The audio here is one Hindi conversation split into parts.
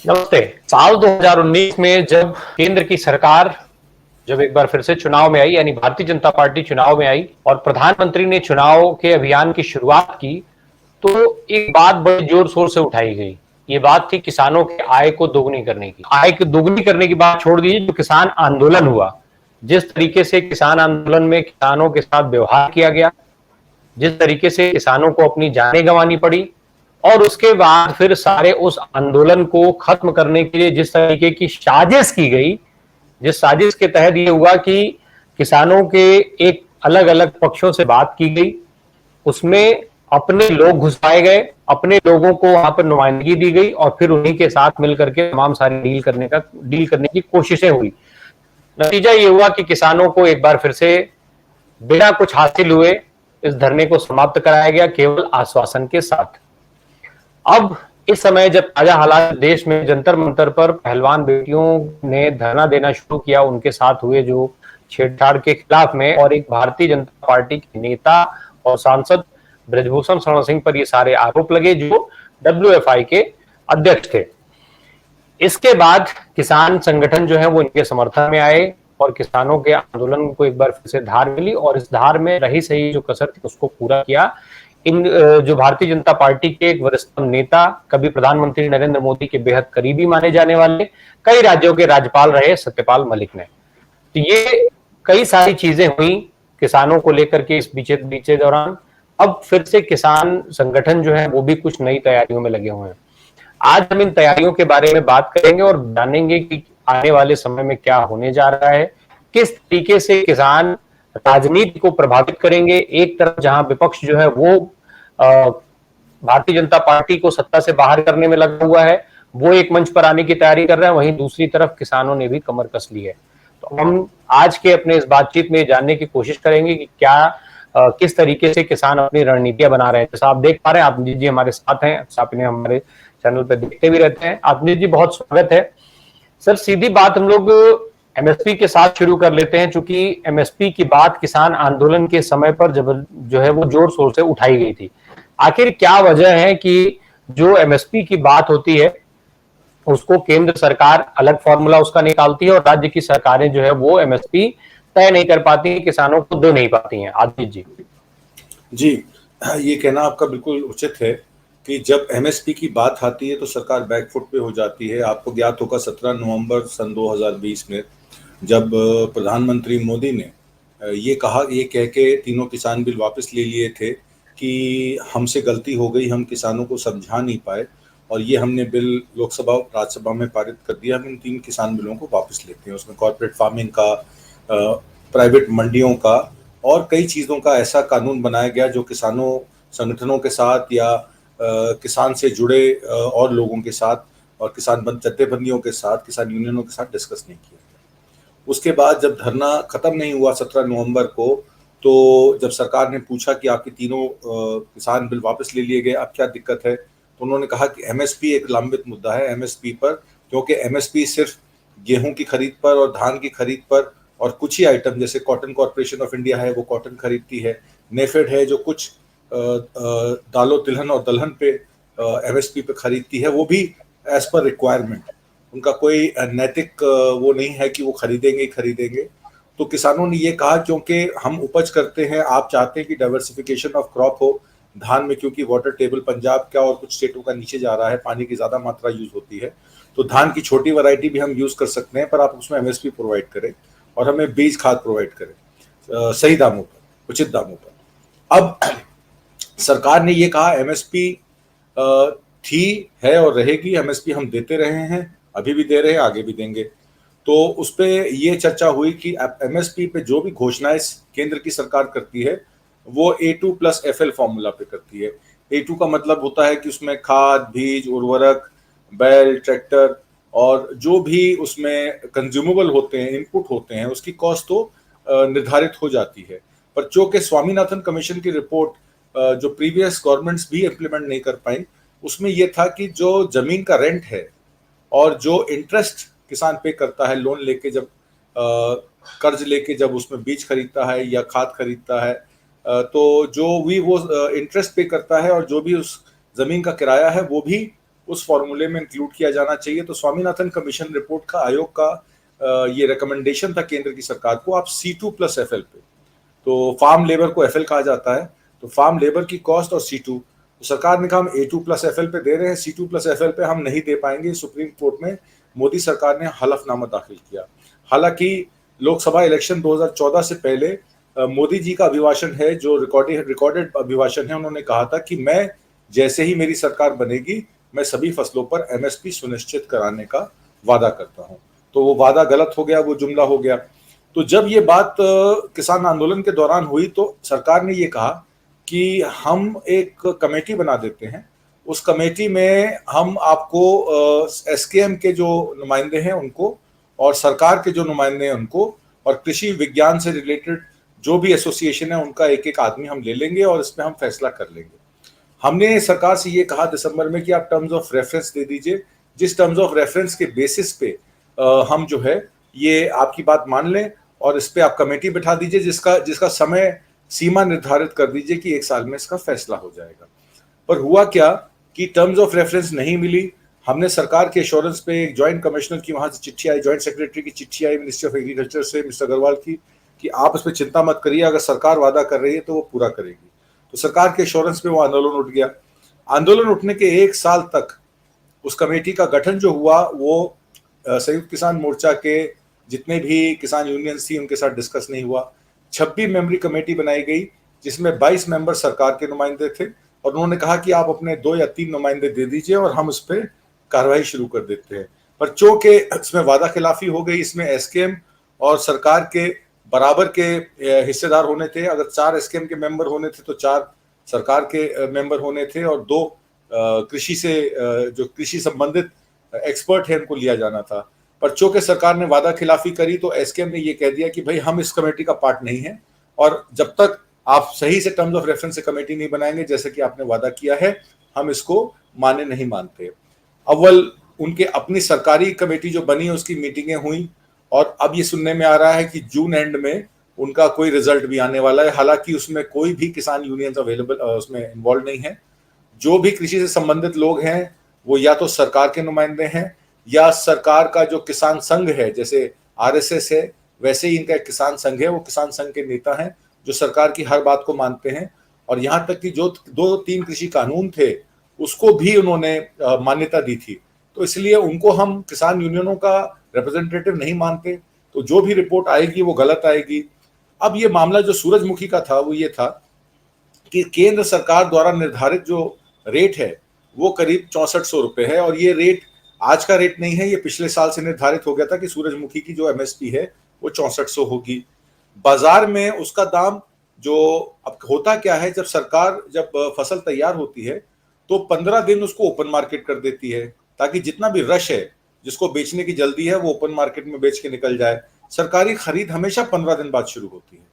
नमस्ते। साल 2019 में जब केंद्र की सरकार जब एक बार फिर से चुनाव में आई, यानी भारतीय जनता पार्टी चुनाव में आई और प्रधानमंत्री ने चुनाव के अभियान की शुरुआत की, तो एक बात बड़े जोर शोर से उठाई गई। ये बात थी किसानों की आय को दोगुनी करने की। आय को दोगुनी करने की बात छोड़ दीजिए, जो किसान आंदोलन हुआ, जिस तरीके से किसान आंदोलन में किसानों के साथ व्यवहार किया गया, जिस तरीके से किसानों को अपनी जानें गंवानी पड़ी, और उसके बाद फिर सारे उस आंदोलन को खत्म करने के लिए जिस तरीके की साजिश की गई, जिस साजिश के तहत ये हुआ कि किसानों के एक अलग अलग पक्षों से बात की गई, उसमें अपने लोग घुसाए गए, अपने लोगों को वहां पर नुमाइंदगी दी गई और फिर उन्हीं के साथ मिलकर के तमाम सारी डील करने की कोशिशें हुई। नतीजा ये हुआ कि किसानों को एक बार फिर से बिना कुछ हासिल हुए इस धरने को समाप्त कराया गया, केवल आश्वासन के साथ। अब इस समय जब ताजा हालात देश में जंतर मंतर पर पहलवान बेटियों ने धरना देना शुरू किया, उनके साथ हुए जो छेड़छाड़ के खिलाफ में, और एक भारतीय जनता पार्टी के नेता और सांसद ब्रजभूषण शरण सिंह पर ये सारे आरोप लगे, जो WFI के अध्यक्ष थे। इसके बाद किसान संगठन जो है वो इनके समर्थन में आए और किसानों के आंदोलन को एक बार फिर से धार मिली, और इस धार में रही सही जो कसर थी उसको पूरा किया। इन जो भारतीय जनता पार्टी के एक वरिष्ठ नेता, कभी प्रधानमंत्री नरेंद्र मोदी के बेहद करीबी माने जाने वाले, कई राज्यों के राज्यपाल रहे सत्यपाल मलिक ने। तो ये कई सारी चीजें हुई किसानों को लेकर के इस बीचे दौरान। अब फिर से किसान संगठन जो है वो भी कुछ नई तैयारियों में लगे हुए हैं। आज हम इन तैयारियों के बारे में बात करेंगे और जानेंगे कि आने वाले समय में क्या होने जा रहा है, किस तरीके से किसान राजनीति को प्रभावित करेंगे। एक तरफ जहां विपक्ष जो है वो भारतीय जनता पार्टी को सत्ता से बाहर करने में लगा हुआ है, वो एक मंच पर आने की तैयारी कर रहा है, वहीं दूसरी तरफ किसानों ने भी कमर कस ली है। तो हम आज के अपने इस बातचीत में जानने की कोशिश करेंगे कि किस तरीके से किसान अपनी रणनीतियां बना रहे हैं। जैसा आप देख पा रहे हैं, आत्मजीत जी हमारे साथ हैं, आप इन्हें हमारे चैनल पर देखते भी रहते हैं। आत्मजीत जी, बहुत स्वागत है। सर, सीधी बात हम लोग MSP के साथ शुरू कर लेते हैं, चूंकि MSP की बात किसान आंदोलन के समय पर जब जो है वो जोर शोर से उठाई गई थी। आखिर क्या वजह है कि जो MSP की बात होती है उसको केंद्र सरकार अलग फॉर्मूला उसका निकालती है और राज्य की सरकारें जो है वो MSP तय नहीं कर पाती, किसानों को दे नहीं पाती हैं? आदित्य जी। जी, ये कहना आपका बिल्कुल उचित है कि जब MSP की बात आती है तो सरकार बैकफुट पे हो जाती है। आपको ज्ञात होगा 17 नवंबर सन 2020 में जब प्रधानमंत्री मोदी ने ये कह के तीनों किसान बिल वापस ले लिए थे कि हमसे गलती हो गई, हम किसानों को समझा नहीं पाए और ये हमने बिल लोकसभा और राज्यसभा में पारित कर दिया, हम इन 3 किसान बिलों को वापस लेते हैं। उसमें कॉर्पोरेट फार्मिंग का, प्राइवेट मंडियों का और कई चीज़ों का ऐसा कानून बनाया गया जो किसानों संगठनों के साथ या किसान से जुड़े और लोगों के साथ और किसान जत्थेबंदियों के साथ, किसान यूनियनों के साथ डिस्कस नहीं किया गया। उसके बाद जब धरना खत्म नहीं हुआ 17 नवंबर को, तो जब सरकार ने पूछा कि आपके तीनों किसान बिल वापस ले लिए गए, अब क्या दिक्कत है, तो उन्होंने कहा कि MSP एक लंबित मुद्दा है। MSP पर, क्योंकि MSP सिर्फ गेहूं की खरीद पर और धान की खरीद पर और कुछ ही आइटम, जैसे कॉटन कॉर्पोरेशन ऑफ इंडिया है वो कॉटन खरीदती है, नेफेड है जो कुछ दालों तिलहन और दलहन पे MSP पे खरीदती है, वो भी एज पर रिक्वायरमेंट, उनका कोई नैतिक वो नहीं है कि वो खरीदेंगे ही खरीदेंगे। तो किसानों ने ये कहा क्योंकि हम उपज करते हैं, आप चाहते हैं कि डाइवर्सिफिकेशन ऑफ क्रॉप हो धान में, क्योंकि वाटर टेबल पंजाब का और कुछ स्टेटों का नीचे जा रहा है, पानी की ज़्यादा मात्रा यूज होती है, तो धान की छोटी वैरायटी भी हम यूज़ कर सकते हैं, पर आप उसमें MSP प्रोवाइड करें और हमें बीज खाद प्रोवाइड करें सही दामों पर, उचित दामों पर। अब सरकार ने ये कहा MSP थी, है और रहेगी, MSP हम देते रहे हैं, अभी भी दे रहे हैं, आगे भी देंगे। तो उस पर ये चर्चा हुई कि MSP पे जो भी घोषणाएं केंद्र की सरकार करती है वो A2+FL फॉर्मूला पे करती है। A2 का मतलब होता है कि उसमें खाद, बीज, उर्वरक, बैल, ट्रैक्टर और जो भी उसमें कंज्यूमेबल होते हैं, इनपुट होते हैं, उसकी कॉस्ट तो निर्धारित हो जाती है। पर जो कि स्वामीनाथन कमीशन की रिपोर्ट जो प्रीवियस गवर्नमेंट्स भी इम्प्लीमेंट नहीं कर पाई, उसमें यह था कि जो जमीन का रेंट है और जो इंटरेस्ट किसान पे करता है लोन लेके, जब कर्ज लेके जब उसमें बीज खरीदता है या खाद खरीदता है, तो जो भी वो इंटरेस्ट पे करता है और जो भी उस जमीन का किराया है वो भी उस फॉर्मूले में इंक्लूड किया जाना चाहिए। तो स्वामीनाथन कमीशन रिपोर्ट का, आयोग का ये रिकमेंडेशन था केंद्र की सरकार को, आप C2+FL पे, तो फार्म लेबर को FL कहा जाता है, तो फार्म लेबर की कॉस्ट और C2, तो सरकार ने कहा हम A2+FL पे दे रहे हैं, C2+FL पे हम नहीं दे पाएंगे। सुप्रीम कोर्ट में मोदी सरकार ने हलफनामा दाखिल किया। हालांकि लोकसभा इलेक्शन 2014 से पहले मोदी जी का अभिभाषण है, जो रिकॉर्डेड अभिभाषण है, उन्होंने कहा था कि मैं जैसे ही मेरी सरकार बनेगी मैं सभी फसलों पर MSP सुनिश्चित कराने का वादा करता हूं। तो वो वादा गलत हो गया, वो जुमला हो गया। तो जब ये बात किसान आंदोलन के दौरान हुई तो सरकार ने ये कहा कि हम एक कमेटी बना देते हैं, उस कमेटी में हम आपको SKM के जो नुमाइंदे हैं उनको और सरकार के जो नुमाइंदे हैं उनको और कृषि विज्ञान से रिलेटेड जो भी एसोसिएशन है उनका एक एक आदमी हम ले लेंगे और इसमें हम फैसला कर लेंगे। हमने सरकार से ये कहा दिसंबर में कि आप टर्म्स ऑफ रेफरेंस दे दीजिए, जिस टर्म्स ऑफ रेफरेंस के बेसिस पे हम जो है ये आपकी बात मान लें और इस पे आप कमेटी बिठा दीजिए, जिसका समय सीमा निर्धारित कर दीजिए कि 1 साल में इसका फैसला हो जाएगा। पर हुआ क्या कि टर्म्स ऑफ रेफरेंस नहीं मिली। हमने सरकार के एश्योरेंस पे एक जॉइंट कमिश्नर की वहां से चिट्ठी आई, जॉइंट सेक्रेटरी की चिट्ठी आई मिनिस्ट्री ऑफ एग्रीकल्चर से, मिस्टर अग्रवाल की, कि आप इस पर चिंता मत करिए, अगर सरकार वादा कर रही है तो वो पूरा करेगी। तो सरकार के एश्योरेंस पे वो आंदोलन उठ गया। आंदोलन उठने के 1 साल तक उस कमेटी का गठन जो हुआ वो संयुक्त किसान मोर्चा के जितने भी किसान यूनियंस थी उनके साथ डिस्कस नहीं हुआ। 26 मेंबरी कमेटी बनाई गई जिसमें 22 मेंबर सरकार के नुमाइंदे थे और उन्होंने कहा कि आप अपने 2 या 3 नुमाइंदे दे दीजिए और हम इस पर कार्रवाई शुरू कर देते हैं। पर चूंकि इसमें वादा खिलाफी हो गई, इसमें SKM और सरकार के बराबर के हिस्सेदार होने थे। अगर 4 SKM के मेंबर होने थे तो 4 सरकार के मेंबर होने थे और 2 कृषि से जो कृषि संबंधित एक्सपर्ट है उनको लिया जाना था। पर चूंकि सरकार ने वादा खिलाफी करी तो SKM ने ये कह दिया कि भाई हम इस कमेटी का पार्ट नहीं है और जब तक आप सही से टर्म्स ऑफ रेफरेंस से कमेटी नहीं बनाएंगे जैसे कि आपने वादा किया है, हम इसको माने नहीं मानते। अव्वल उनके अपनी सरकारी कमेटी जो बनी उसकी मीटिंगें हुई और अब ये सुनने में आ रहा है कि जून एंड में उनका कोई रिजल्ट भी आने वाला है। हालांकि उसमें कोई भी किसान यूनियंस अवेलेबल उसमें इन्वॉल्व नहीं है। जो भी कृषि से संबंधित लोग हैं वो या तो सरकार के नुमाइंदे हैं या सरकार का जो किसान संघ है, जैसे RSS है वैसे ही इनका एक किसान संघ है, वो किसान संघ के नेता हैं जो सरकार की हर बात को मानते हैं। और यहाँ तक कि जो 2-3 कृषि कानून थे उसको भी उन्होंने मान्यता दी थी। तो इसलिए उनको हम किसान यूनियनों का रिप्रेजेंटेटिव नहीं मानते। तो जो भी रिपोर्ट आएगी वो गलत आएगी। अब ये मामला जो सूरजमुखी का था वो ये था कि केंद्र सरकार द्वारा निर्धारित जो रेट है वो करीब 6400 रुपए है और ये रेट आज का रेट नहीं है, ये पिछले साल से निर्धारित हो गया था कि सूरजमुखी की जो MSP है वो 6400 होगी। बाजार में उसका दाम जो अब होता क्या है, जब सरकार जब फसल तैयार होती है तो 15 दिन उसको ओपन मार्केट कर देती है ताकि जितना भी रश है, जिसको बेचने की जल्दी है, वो ओपन मार्केट में बेच के निकल जाए। सरकारी खरीद हमेशा 15 दिन बाद शुरू होती है,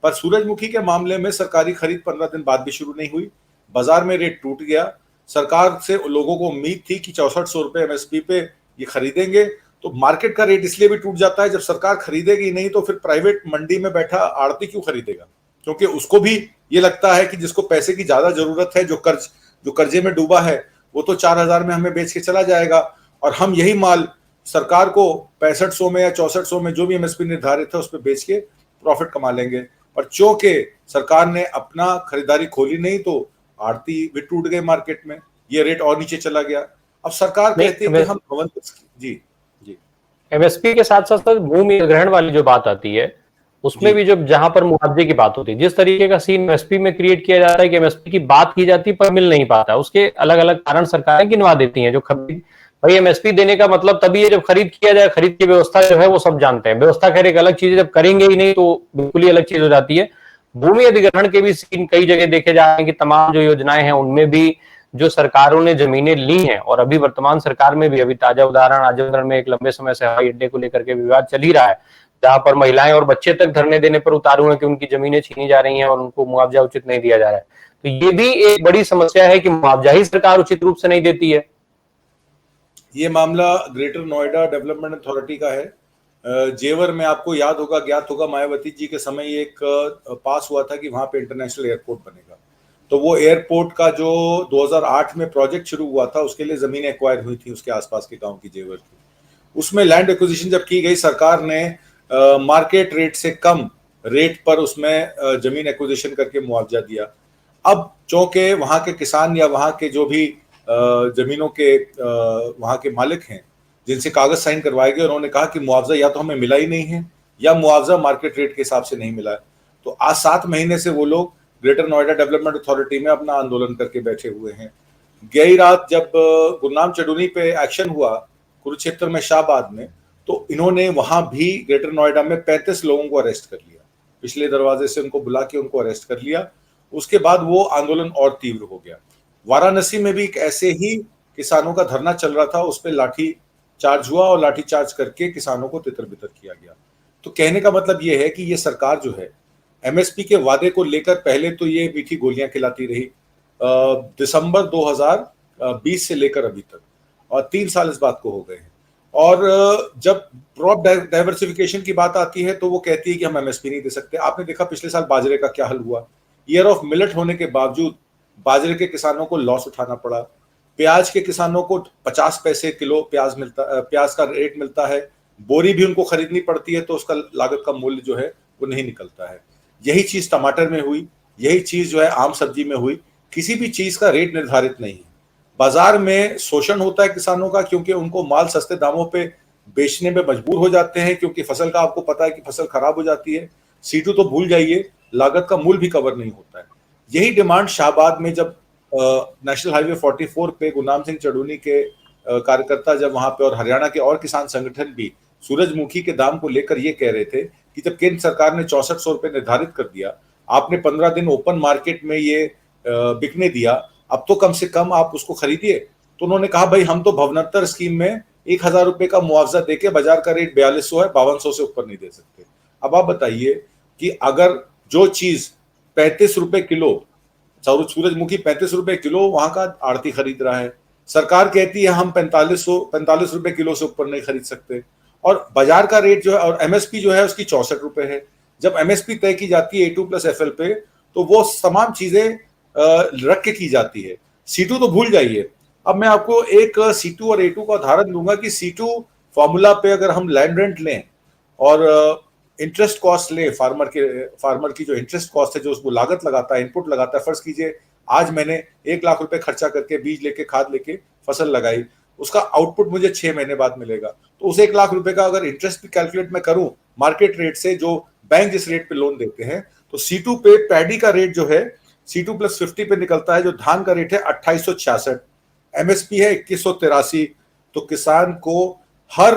पर सूरजमुखी के मामले में सरकारी खरीद 15 दिन बाद भी शुरू नहीं हुई। बाजार में रेट टूट गया। सरकार से लोगों को उम्मीद थी कि 6400 रुपए MSP पे ये खरीदेंगे, तो मार्केट का रेट इसलिए भी टूट जाता है, जब सरकार खरीदेगी नहीं तो फिर प्राइवेट मंडी में बैठा आड़ती क्यों खरीदेगा, क्योंकि उसको भी ये लगता है कि जिसको पैसे की ज्यादा जरूरत है, जो कर्जे में डूबा है, वो तो 4000 में हमें बेच के चला जाएगा और हम यही माल सरकार को 6500 में या 6400 में जो भी MSP निर्धारित है उस पर बेच के प्रॉफिट कमा लेंगे। पर चूंकि सरकार ने अपना खरीदारी खोली नहीं तो आड़ती भी टूट गए मार्केट में, ये रेट और नीचे चला गया। अब सरकार कहती है कि हम भवन जी MSP के साथ साथ भूमि अधिग्रहण वाली जो बात आती है उसमें भी जब जहां पर मुआवजे की बात होती है, जिस तरीके का सीन MSP में क्रिएट किया जाता है कि MSP की बात की जाती है पर मिल नहीं पाता, उसके अलग अलग कारण सरकारें गिनवा देती हैं। जो खरीद भाई MSP देने का मतलब तभी है जब खरीद किया जाए, खरीद की व्यवस्था जो है वो सब जानते हैं। व्यवस्था खैर एक अलग चीज है, जब करेंगे ही नहीं तो बिल्कुल ही अलग चीज हो जाती है। भूमि अधिग्रहण के भी सीन कई जगह देखे जा रहे हैं कि तमाम जो योजनाएं हैं उनमें भी जो सरकारों ने जमीनें ली हैं और अभी वर्तमान सरकार में भी, अभी ताजा उदाहरण आजमगढ़ में एक लंबे समय से हवाई अड्डे को लेकर के विवाद चल ही रहा है, जहां पर महिलाएं और बच्चे तक धरने देने पर उतारू हैं कि उनकी जमीनें छीनी जा रही हैं और उनको मुआवजा उचित नहीं दिया जा रहा है। तो ये भी एक बड़ी समस्या है कि मुआवजा ही सरकार उचित रूप से नहीं देती है। ये मामला ग्रेटर नोएडा डेवलपमेंट अथॉरिटी का है। जेवर में आपको याद होगा, ज्ञात होगा, मायावती जी के समय एक पास हुआ था कि वहां पे इंटरनेशनल एयरपोर्ट बनेगा। तो वो एयरपोर्ट का जो 2008 में प्रोजेक्ट शुरू हुआ था उसके लिए जमीन एक्वायर हुई थी उसके आसपास के गांव की जेवर की, उसमें लैंड एक्विजिशन जब की गई, सरकार ने मार्केट रेट से कम रेट पर उसमें जमीन एक्विजिशन करके मुआवजा दिया। अब चूंकि वहां के किसान या वहां के जो भी जमीनों के वहां के मालिक हैं जिनसे कागज साइन करवाए गए, उन्होंने कहा कि मुआवजा या तो हमें मिला ही नहीं है या मुआवजा मार्केट रेट के हिसाब से नहीं मिला है। तो आज 7 महीने से वो लोग ग्रेटर नोएडा डेवलपमेंट अथॉरिटी में अपना आंदोलन करके बैठे हुए हैं। गई रात जब गुरनाम चढ़ूनी पे एक्शन हुआ कुरुक्षेत्र में शाहबाद में, तो इन्होंने वहां भी ग्रेटर नोएडा में 35 लोगों को अरेस्ट कर लिया, पिछले दरवाजे से उनको बुला के उनको अरेस्ट कर लिया। उसके बाद वो आंदोलन और तीव्र हो गया। वाराणसी में भी एक ऐसे ही किसानों का धरना चल रहा था, उस पर लाठी चार्ज हुआ और लाठी चार्ज करके किसानों को तितर बितर किया गया। तो कहने का मतलब ये है कि ये सरकार जो है एमएसपी के वादे को लेकर पहले तो ये मीठी गोलियां खिलाती रही, दिसंबर 2020 से लेकर अभी तक, और 3 साल इस बात को हो गए हैं। और जब क्रॉप डाइवर्सिफिकेशन की बात आती है तो वो कहती है कि हम एमएसपी नहीं दे सकते। आपने देखा पिछले साल बाजरे का क्या हाल हुआ, ईयर ऑफ मिलेट होने के बावजूद बाजरे के किसानों को लॉस उठाना पड़ा। प्याज के किसानों को 50 पैसे किलो प्याज का रेट मिलता है, बोरी भी उनको खरीदनी पड़ती है, तो उसका लागत का मूल्य जो है वो नहीं निकलता है। यही चीज टमाटर में हुई, यही चीज जो है आम सब्जी में हुई। किसी भी चीज का रेट निर्धारित नहीं है। बाजार में शोषण होता है किसानों का, क्योंकि उनको माल सस्ते दामों पे बेचने में मजबूर हो जाते हैं, क्योंकि फसल का आपको पता है कि फसल खराब हो जाती है। सीटू तो भूल जाइए, लागत का मूल्य भी कवर नहीं होता है। यही डिमांड शाहबाद में जब नेशनल हाईवे 44 पे गुरनाम सिंह चढ़ूनी के कार्यकर्ता जब वहां पे और हरियाणा के और किसान संगठन भी सूरजमुखी के दाम को लेकर ये कह रहे थे कि जब केंद्र सरकार ने 6400 रुपए निर्धारित कर दिया, आपने 15 दिन ओपन मार्केट में ये बिकने दिया, अब तो कम से कम आप उसको खरीदिए। तो उन्होंने कहा भाई हम तो भवनोत्तर स्कीम में 1000 रुपए का मुआवजा देके बाजार का रेट 4200 है, 5200 से ऊपर नहीं दे सकते। अब आप बताइए कि अगर जो चीज 35 रुपए किलो, सूरजमुखी 35 रुपए किलो वहां का आड़ती खरीद रहा है, सरकार कहती है हम 45 रुपए किलो से ऊपर नहीं खरीद सकते, और बाजार का रेट जो है और एमएसपी जो है उसकी 64 रुपए है। जब एमएसपी तय की जाती है A2+FL पे, तो वो तमाम चीजें रख के की जाती है। C2 तो भूल जाइए। अब मैं आपको एक C2 और A2 का उदाहरण दूंगा कि C2 फॉर्मूला पे अगर हम लैंड रेंट लें और इंटरेस्ट कॉस्ट ले, फार्मर की जो इंटरेस्ट कॉस्ट है, जो उसको लागत लगाता है, इनपुट लगाता है, फर्ज कीजिए आज मैंने 1 लाख रुपए खर्चा करके बीज लेके खाद लेके फसल लगाई, उसका आउटपुट मुझे 6 महीने बाद मिलेगा। तो उस 1 लाख रुपए का अगर इंटरेस्ट भी कैलकुलेट मैं करूं मार्केट रेट से, जो बैंक जिस रेट पे लोन देते हैं, तो C2 पे पैडी का रेट जो है C2+50 पे निकलता है, जो धान का रेट है 2866, एमएसपी है 2183। तो किसान को हर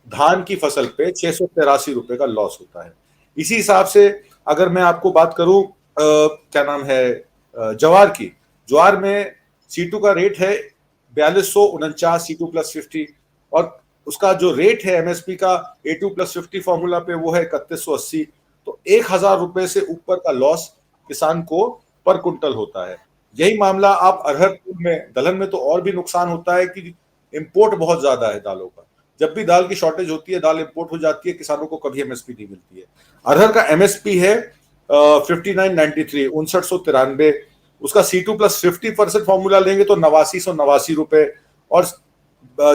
धान की फसल पे 683 रुपए का लॉस होता है। इसी हिसाब से अगर मैं आपको बात करूं क्या नाम है ज्वार की, ज्वार में C2 का रेट है 4249 C2+50, और उसका जो रेट है एमएसपी का A2+50 फॉर्मूला पे वो है 3180। तो 1000 रुपए से ऊपर का लॉस किसान को पर कुंटल होता है। यही मामला आप अरहर में, दलहन में तो और भी नुकसान होता है कि इंपोर्ट बहुत ज्यादा है दालों का। जब भी दाल की शॉर्टेज होती है, दाल इंपोर्ट हो जाती है, किसानों को कभी एमएसपी नहीं मिलती है। अरहर का एमएसपी है 5993, 5993। उसका C2+50% फॉर्मूला लेंगे तो 8989 रुपए, और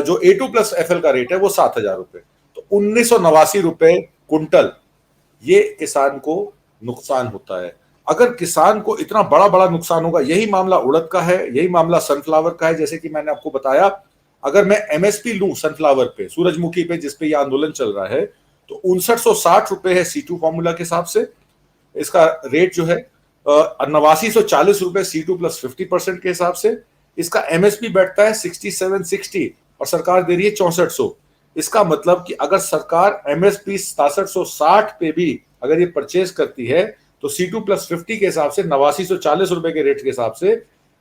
जो A2+FL का रेट है वो 7000 रुपए, तो 1989 रुपए कुंटल ये किसान को नुकसान होता है। अगर किसान को इतना बड़ा बड़ा नुकसान होगा, यही मामला उड़द का है, यही मामला सनफ्लावर का है। जैसे कि मैंने आपको बताया, अगर मैं एमएसपी लूं सनफ्लावर पे, सूरजमुखी पे, जिसपे ये आंदोलन चल रहा है, तो 5960 रुपए है C2 फॉर्मूला के हिसाब से। इसका रेट जो है 8940 रुपए C2+50% के हिसाब से। इसका एमएसपी बैठता है 6760 और सरकार दे रही है 6400। इसका मतलब कि अगर सरकार एमएसपी 6760 पे भी अगर ये परचेज करती है, तो C2+50 के हिसाब से 8940 रुपए के रेट के हिसाब से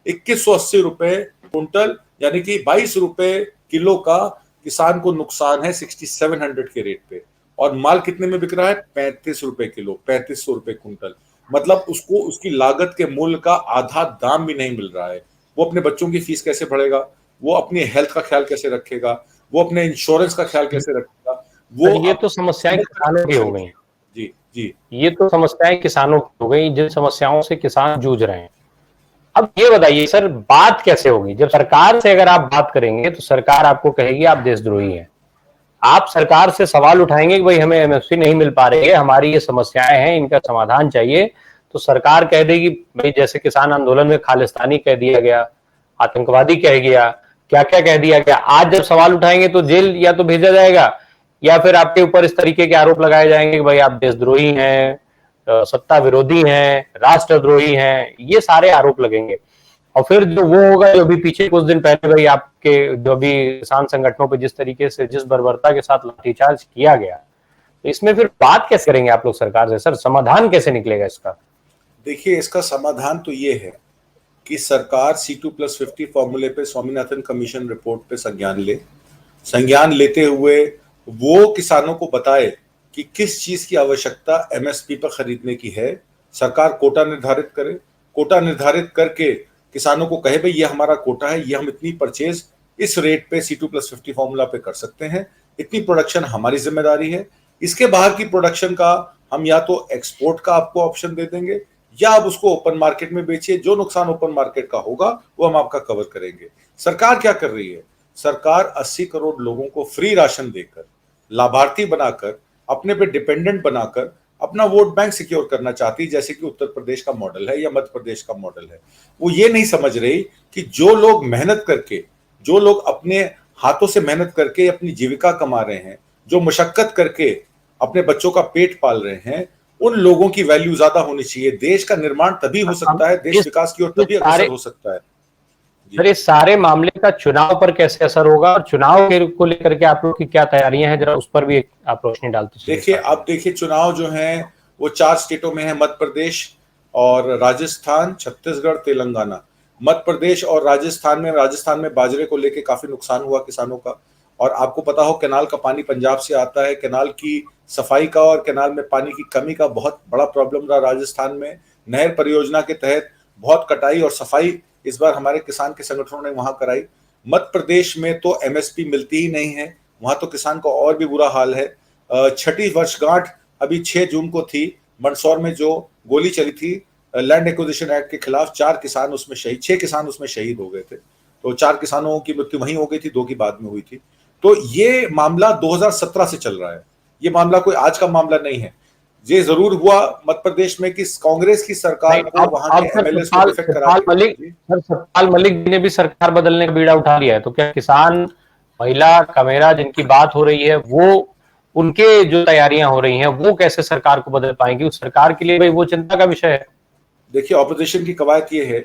2180 रुपए कुंटल, यानी कि 22 रुपए किलो का किसान को नुकसान है 6700 के रेट पे। और माल कितने में बिक रहा है? 35 रुपए किलो, 3500 रुपए कुंटल। मतलब उसको उसकी लागत के मूल्य का आधा दाम भी नहीं मिल रहा है। वो अपने बच्चों की फीस कैसे भरेगा, वो अपनी हेल्थ का ख्याल कैसे रखेगा, वो अपने इंश्योरेंस का ख्याल कैसे रखेगा। वो ये तो समस्याएं किसानों की हो गई। जी जी, ये तो समस्याएं किसानों की हो गई, जिन समस्याओं से किसान जूझ रहे हैं। अब ये बताइए सर, बात कैसे होगी? जब सरकार से अगर आप बात करेंगे तो सरकार आपको कहेगी आप देशद्रोही हैं। आप सरकार से सवाल उठाएंगे कि भाई हमें एमएसपी नहीं मिल पा रही है, हमारी ये समस्याएं हैं, इनका समाधान चाहिए, तो सरकार कह देगी भाई जैसे किसान आंदोलन में खालिस्तानी कह दिया गया, आतंकवादी कह गया, क्या क्या कह दिया गया। आज जब सवाल उठाएंगे तो जेल या तो भेजा जाएगा या फिर आपके ऊपर इस तरीके के आरोप लगाए जाएंगे कि भाई आप देशद्रोही हैं, सत्ता विरोधी हैं, राष्ट्रद्रोही हैं, ये सारे आरोप लगेंगे। और फिर जो वो होगा जो भी पीछे कुछ दिन पहले भाई आपके जो भी किसान संगठनों पे जिस तरीके से जिस बर्बरता के साथ लाठीचार्ज किया गया, तो इसमें फिर बात कैसे करेंगे आप लोग सरकार से? सर समाधान कैसे निकलेगा इसका? देखिए, इसका समाधान तो ये है कि सरकार C2+50 फॉर्मूले पे स्वामीनाथन कमीशन रिपोर्ट पे संज्ञान लेते हुए वो किसानों को बताए कि किस चीज की आवश्यकता MSP पर खरीदने की है। सरकार कोटा निर्धारित करे, कोटा निर्धारित करके किसानों को कहे भाई ये हमारा कोटा है, ये हम इतनी परचेज इस रेट पे C2+50 फॉर्मूला पे कर सकते हैं, इतनी प्रोडक्शन हमारी जिम्मेदारी है। इसके बाहर की प्रोडक्शन का हम या तो एक्सपोर्ट का आपको ऑप्शन दे देंगे या आप उसको ओपन मार्केट में बेचिए, जो नुकसान ओपन मार्केट का होगा वो हम आपका कवर करेंगे। सरकार क्या कर रही है? सरकार 80 करोड़ लोगों को फ्री राशन देकर, लाभार्थी बनाकर, अपने पे डिपेंडेंट बनाकर अपना वोट बैंक सिक्योर करना चाहती है, जैसे कि उत्तर प्रदेश का मॉडल है या मध्य प्रदेश का मॉडल है। वो ये नहीं समझ रही कि जो लोग मेहनत करके, जो लोग अपने हाथों से मेहनत करके अपनी जीविका कमा रहे हैं, जो मशक्कत करके अपने बच्चों का पेट पाल रहे हैं, उन लोगों की वैल्यू ज्यादा होनी चाहिए। देश का निर्माण तभी हो सकता है, देश विकास की ओर तभी अग्रसर हो सकता है। सर इस सारे मामले का चुनाव पर कैसे असर होगा और चुनाव को लेकर के आप लोग की क्या तैयारियां हैं, जरा उस पर भी आप रोशनी डालते। देखिए चुनाव जो है वो 4 स्टेटों में है, मध्य प्रदेश और राजस्थान, छत्तीसगढ़, तेलंगाना। मध्य प्रदेश और राजस्थान में बाजरे को लेके काफी नुकसान हुआ किसानों का। और आपको पता हो कैनाल का पानी पंजाब से आता है, कैनाल की सफाई का और कैनाल में पानी की कमी का बहुत बड़ा प्रॉब्लम रहा राजस्थान में। नहर परियोजना के तहत बहुत कटाई और सफाई इस बार हमारे किसान के संगठनों ने वहां कराई। मध्य प्रदेश में तो MSP मिलती ही नहीं है, वहां तो किसान को और भी बुरा हाल है। 6ठी वर्षगांठ अभी 6 जून को थी। मंदसौर में जो गोली चली थी लैंड एक्विजिशन एक्ट के खिलाफ, 6 किसान उसमें शहीद हो गए थे। तो 4 किसानों की मृत्यु वहीं हो गई थी, 2 की बाद में हुई थी। तो ये मामला 2017 से चल रहा है, ये मामला कोई आज का मामला नहीं है। ये जरूर हुआ मध्य प्रदेश में कि कांग्रेस की सरकार को वहां के एमएलए को डिफेक्ट करा दिया। सतपाल मलिक ने भी सरकार बदलने का बीड़ा उठा लिया है, तो क्या किसान, महिला, कमेरा जिनकी बात हो रही है, वो उनके जो तैयारियां हो रही हैं वो कैसे सरकार को बदल पाएंगी? उस सरकार के लिए भाई वो चिंता का विषय है। देखिए, ऑपोजिशन की कवायद ये है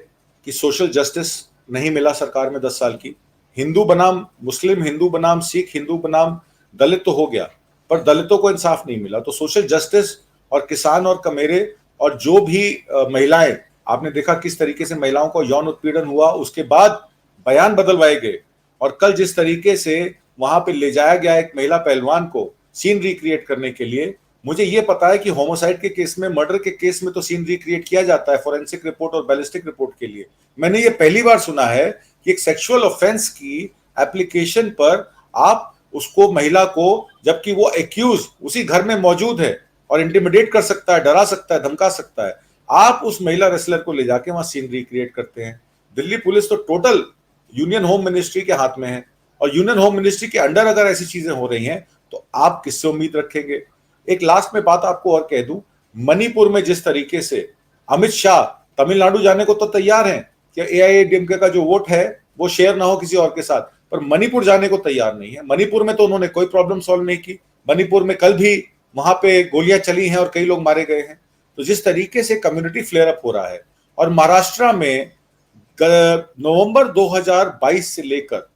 कि सोशल जस्टिस नहीं मिला सरकार में 10 साल की। हिंदू बनाम मुस्लिम, हिंदू बनाम सिख, हिंदू बनाम दलित तो हो गया, पर दलितों को इंसाफ नहीं मिला। तो सोशल जस्टिस और किसान और कमेरे और जो भी महिलाएं, आपने देखा किस तरीके से महिलाओं को यौन उत्पीड़न हुआ, उसके बाद बयान बदलवाए गए। और कल जिस तरीके से वहां पे ले जाया गया एक महिला पहलवान को सीन रिक्रिएट करने के लिए, मुझे ये पता है कि होमोसाइड के केस में, मर्डर के केस में तो सीन रिक्रिएट किया जाता है फोरेंसिक रिपोर्ट और बैलिस्टिक रिपोर्ट के लिए। मैंने ये पहली बार सुना है कि एक सेक्सुअल ऑफेंस की एप्लीकेशन पर आप उसको, महिला को, जबकि वो एक्यूज उसी घर में मौजूद है और इंटिमिडेट कर सकता है, डरा सकता है, धमका सकता है, आप उस महिला रेसलर को ले जाके वहां सीन रिक्रिएट करते हैं। दिल्ली पुलिस तो टोटल यूनियन होम मिनिस्ट्री के हाथ में है, और यूनियन होम मिनिस्ट्री के अंडर अगर ऐसी चीजें हो रही हैं तो आप किससे उम्मीद रखेंगे? एक लास्ट में बात आपको और कह दूं, मणिपुर में जिस तरीके से अमित शाह तमिलनाडु जाने को तो तैयार हैं कि AIADMK का जो वोट है वो शेयर ना हो किसी और के साथ, पर मणिपुर जाने को तैयार नहीं है। मणिपुर में तो उन्होंने कोई प्रॉब्लम सॉल्व नहीं की। मणिपुर में कल भी वहां पे गोलियां चली हैं और कई लोग मारे गए हैं। तो जिस तरीके से कम्युनिटी फ्लेयर अप हो रहा है, और महाराष्ट्र में नवंबर 2022 से लेकर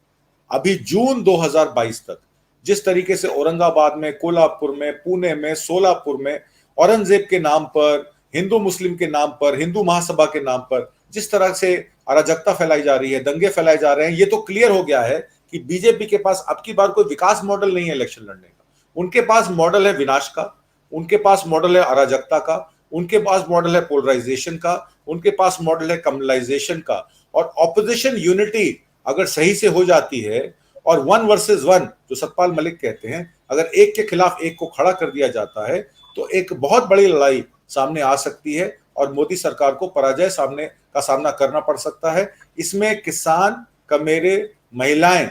अभी जून 2022 तक जिस तरीके से औरंगाबाद में, कोल्हापुर में, पुणे में, सोलापुर में औरंगजेब के नाम पर, हिंदू मुस्लिम के नाम पर, हिंदू महासभा के नाम पर जिस तरह से अराजकता फैलाई जा रही है, दंगे फैलाए जा रहे हैं, ये तो क्लियर हो गया है कि बीजेपी के पास अब की बार कोई विकास मॉडल नहीं है इलेक्शन लड़ने का। उनके पास मॉडल है विनाश का, उनके पास मॉडल है अराजकता का, उनके पास मॉडल है पोलराइजेशन का, उनके पास मॉडल है कम्युनलाइजेशन का। और ऑपोजिशन यूनिटी अगर सही से हो जाती है और 1 वर्सेस 1 जो सतपाल मलिक कहते हैं, अगर एक के खिलाफ एक को खड़ा कर दिया जाता है तो एक बहुत बड़ी लड़ाई सामने आ सकती है और मोदी सरकार को पराजय सामने का सामना करना पड़ सकता है। इसमें किसान, कमेरे, महिलाएं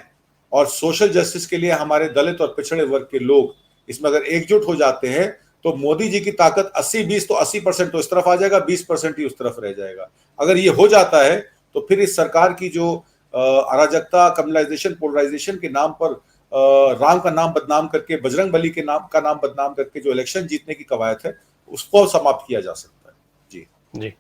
और सोशल जस्टिस के लिए हमारे दलित और पिछड़े वर्ग के लोग इसमें अगर एकजुट हो जाते हैं तो मोदी जी की ताकत 80-20 तो 80% तो इस तरफ आ जाएगा, 20% ही उस तरफ रह जाएगा। अगर ये हो जाता है तो फिर इस सरकार की जो अराजकता, कम्युनलाइजेशन, पोलराइजेशन के नाम पर राम का नाम बदनाम करके, बजरंग बली के नाम का नाम बदनाम करके जो इलेक्शन जीतने की कवायद है उसको समाप्त किया जा सकता है। जी जी,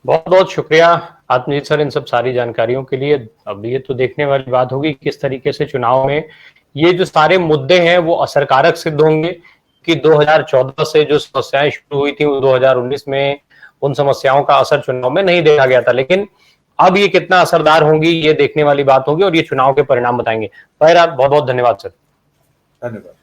बहुत बहुत शुक्रिया आत्मजीत सर इन सब सारी जानकारियों के लिए। अब ये तो देखने वाली बात होगी किस तरीके से चुनाव में ये जो सारे मुद्दे हैं वो असरकारक सिद्ध होंगे कि 2014 से जो समस्याएं शुरू हुई थी वो 2019 में उन समस्याओं का असर चुनाव में नहीं देखा गया था, लेकिन अब ये कितना असरदार होंगी ये देखने वाली बात होगी और ये चुनाव के परिणाम बताएंगे। बहरहाल बहुत बहुत धन्यवाद सर। धन्यवाद।